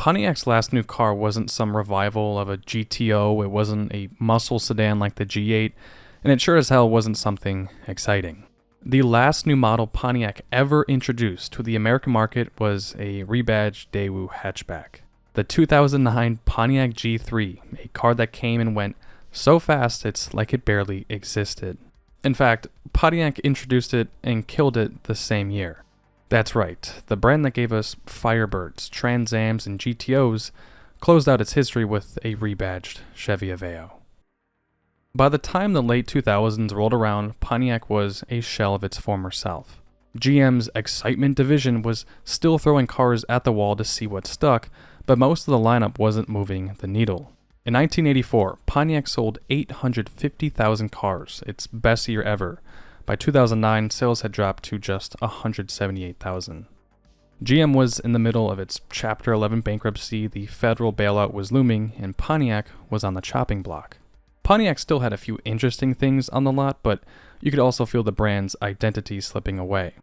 Pontiac's last new car wasn't some revival of a GTO, it wasn't a muscle sedan like the G8, and it sure as hell wasn't something exciting. The last new model Pontiac ever introduced to the American market was a rebadged Daewoo hatchback. The 2009 Pontiac G3, a car that came and went so fast it's like it barely existed. In fact, Pontiac introduced it and killed it the same year. That's right, the brand that gave us Firebirds, Trans Ams, and GTOs closed out its history with a rebadged Chevy Aveo. By the time the late 2000s rolled around, Pontiac was a shell of its former self. GM's excitement division was still throwing cars at the wall to see what stuck, but most of the lineup wasn't moving the needle. In 1984, Pontiac sold 850,000 cars, its best year ever. By 2009, sales had dropped to just 178,000. GM was in the middle of its Chapter 11 bankruptcy, the federal bailout was looming, and Pontiac was on the chopping block. Pontiac still had a few interesting things on the lot, but you could also feel the brand's identity slipping away.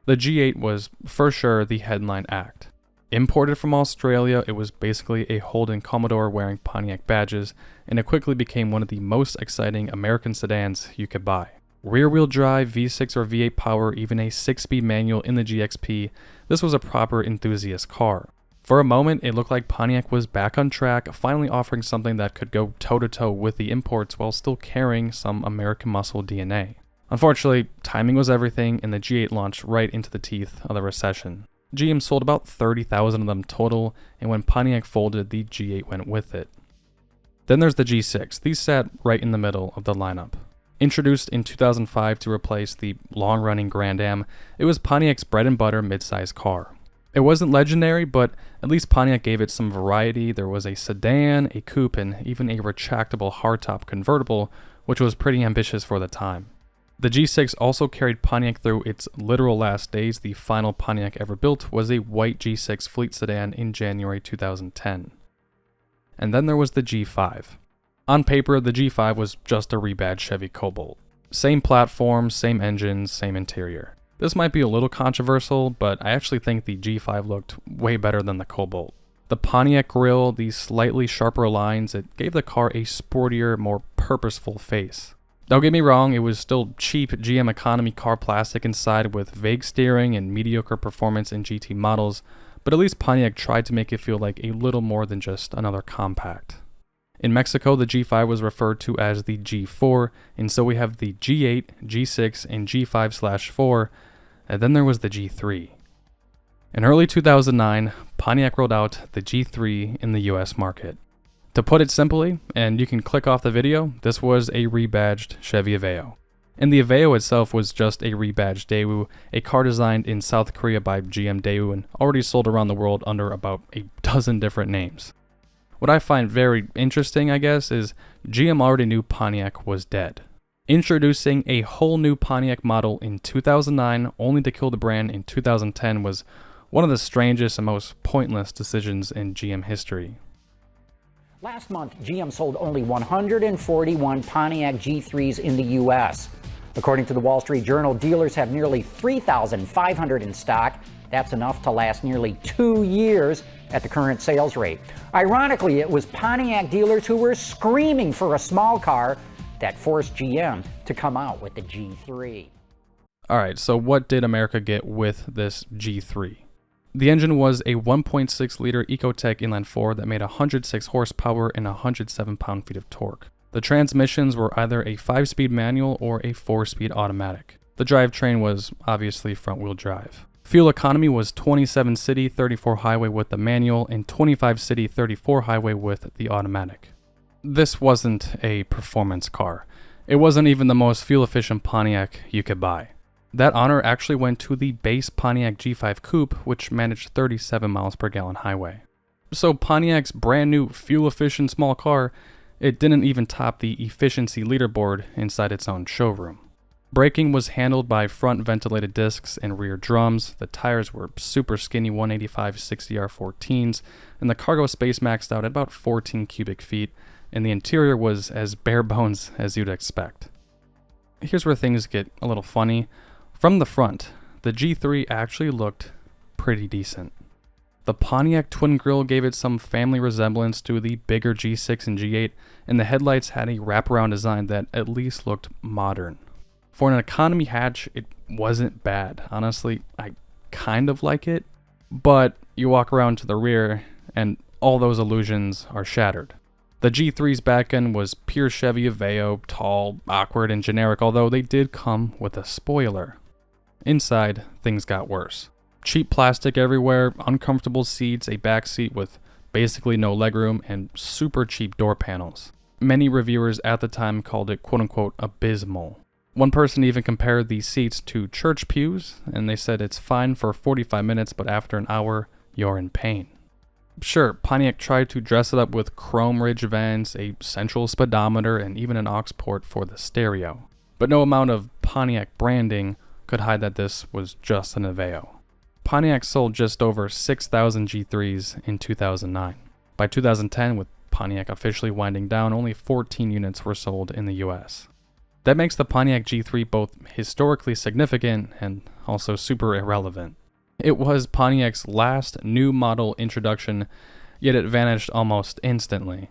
The G8 was for sure the headline act. Imported from Australia, it was basically a Holden Commodore wearing Pontiac badges, and it quickly became one of the most exciting American sedans you could buy. Rear-wheel drive, V6 or V8 power, even a 6-speed manual in the GXP, this was a proper enthusiast car. For a moment, it looked like Pontiac was back on track, finally offering something that could go toe-to-toe with the imports while still carrying some American muscle DNA. Unfortunately, timing was everything, and the G8 launched right into the teeth of the recession. GM sold about 30,000 of them total, and when Pontiac folded, the G8 went with it. Then there's the G6. These sat right in the middle of the lineup. Introduced in 2005 to replace the long-running Grand Am, it was Pontiac's bread-and-butter midsize car. It wasn't legendary, but at least Pontiac gave it some variety. There was a sedan, a coupe, and even a retractable hardtop convertible, which was pretty ambitious for the time. The G6 also carried Pontiac through its literal last days. The final Pontiac ever built was a white G6 fleet sedan in January 2010. And then there was the G5. On paper, the G5 was just a rebadged Chevy Cobalt. Same platform, same engine, same interior. This might be a little controversial, but I actually think the G5 looked way better than the Cobalt. The Pontiac grille, these slightly sharper lines, it gave the car a sportier, more purposeful face. Don't get me wrong, it was still cheap GM economy car plastic inside with vague steering and mediocre performance in GT models, but at least Pontiac tried to make it feel like a little more than just another compact. In Mexico, the G5 was referred to as the G4, and so we have the G8, G6, and G5/4, and then there was the G3. In early 2009, Pontiac rolled out the G3 in the US market. To put it simply, and you can click off the video, this was a rebadged Chevy Aveo. And the Aveo itself was just a rebadged Daewoo, a car designed in South Korea by GM Daewoo and already sold around the world under about a dozen different names. What I find very interesting, I guess, is GM already knew Pontiac was dead. Introducing a whole new Pontiac model in 2009 only to kill the brand in 2010 was one of the strangest and most pointless decisions in GM history. Last month, GM sold only 141 Pontiac G3s in the U.S. According to the Wall Street Journal, dealers have nearly 3,500 in stock. That's enough to last nearly 2 years at the current sales rate. Ironically, it was Pontiac dealers who were screaming for a small car that forced GM to come out with the G3. Alright, so what did America get with this G3? The engine was a 1.6-liter Ecotec inline-4 that made 106 horsepower and 107 pound-feet of torque. The transmissions were either a 5-speed manual or a 4-speed automatic. The drivetrain was obviously front-wheel drive. Fuel economy was 27 city, 34 highway with the manual, and 25 city, 34 highway with the automatic. This wasn't a performance car. It wasn't even the most fuel-efficient Pontiac you could buy. That honor actually went to the base Pontiac G5 Coupe, which managed 37 miles per gallon highway. So Pontiac's brand new fuel-efficient small car, it didn't even top the efficiency leaderboard inside its own showroom. Braking was handled by front ventilated discs and rear drums. The tires were super skinny 185 60R14s, and the cargo space maxed out at about 14 cubic feet, and the interior was as bare bones as you'd expect. Here's where things get a little funny. From the front, the G3 actually looked pretty decent. The Pontiac twin grille gave it some family resemblance to the bigger G6 and G8, and the headlights had a wraparound design that at least looked modern. For an economy hatch, it wasn't bad. Honestly, I kind of like it, but you walk around to the rear and all those illusions are shattered. The G3's back end was pure Chevy Aveo, tall, awkward, and generic, although they did come with a spoiler. Inside, things got worse. Cheap plastic everywhere, uncomfortable seats, a back seat with basically no legroom, and super cheap door panels. Many reviewers at the time called it quote-unquote abysmal. One person even compared these seats to church pews, and they said it's fine for 45 minutes, but after an hour, you're in pain. Sure, Pontiac tried to dress it up with chrome ridge vents, a central speedometer, and even an aux port for the stereo. But no amount of Pontiac branding could hide that this was just an Aveo. Pontiac sold just over 6,000 G3s in 2009. By 2010, with Pontiac officially winding down, only 14 units were sold in the US. That makes the Pontiac G3 both historically significant and also super irrelevant. It was Pontiac's last new model introduction, yet it vanished almost instantly.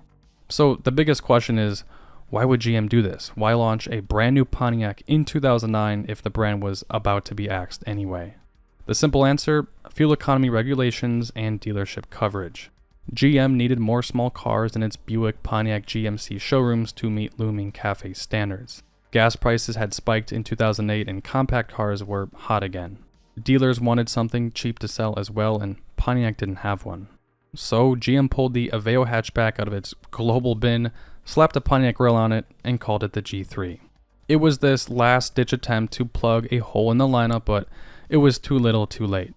So the biggest question is, why would GM do this? Why launch a brand new Pontiac in 2009 if the brand was about to be axed anyway? The simple answer, fuel economy regulations and dealership coverage. GM needed more small cars in its Buick Pontiac GMC showrooms to meet looming CAFE standards. Gas prices had spiked in 2008 and compact cars were hot again. Dealers wanted something cheap to sell as well, and Pontiac didn't have one. So GM pulled the Aveo hatchback out of its global bin, slapped a Pontiac grille on it, and called it the G3. It was this last-ditch attempt to plug a hole in the lineup, but it was too little too late.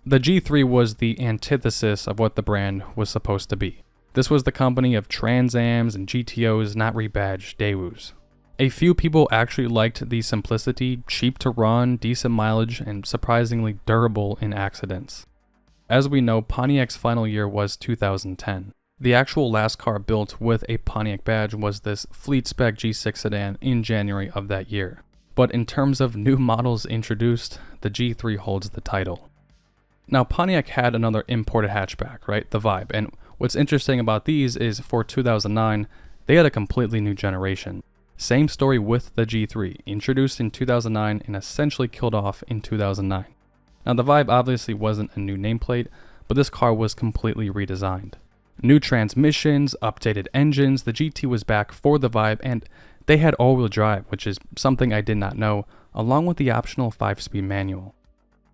The G3 was the antithesis of what the brand was supposed to be. This was the company of Trans Ams and GTOs, not rebadged Daewoo's. A few people actually liked the simplicity, cheap to run, decent mileage, and surprisingly durable in accidents. As we know, Pontiac's final year was 2010. The actual last car built with a Pontiac badge was this fleet spec G6 sedan in January of that year. But in terms of new models introduced, the G3 holds the title. Now, Pontiac had another imported hatchback, right? The Vibe. And what's interesting about these is for 2009, they had a completely new generation. Same story with the G3, introduced in 2009 and essentially killed off in 2009. Now, the Vibe obviously wasn't a new nameplate, but this car was completely redesigned. New transmissions, updated engines, the GT was back for the Vibe, and they had all-wheel drive, which is something I did not know, along with the optional 5-speed manual.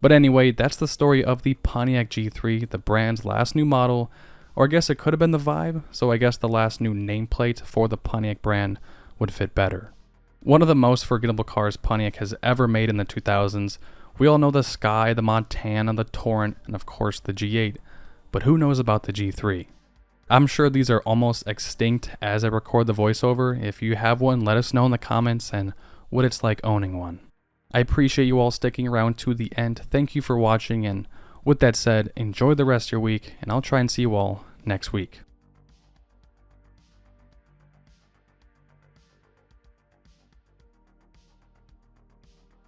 But anyway, that's the story of the Pontiac G3, the brand's last new model, or I guess it could have been the Vibe, so I guess the last new nameplate for the Pontiac brand would fit better. One of the most forgettable cars Pontiac has ever made in the 2000s. We all know the Sky, the Montana, the Torrent, and of course the G8, but who knows about the G3? I'm sure these are almost extinct as I record the voiceover. If you have one, let us know in the comments and what it's like owning one. I appreciate you all sticking around to the end. Thank you for watching, and with that said, enjoy the rest of your week, and I'll try and see you all next week.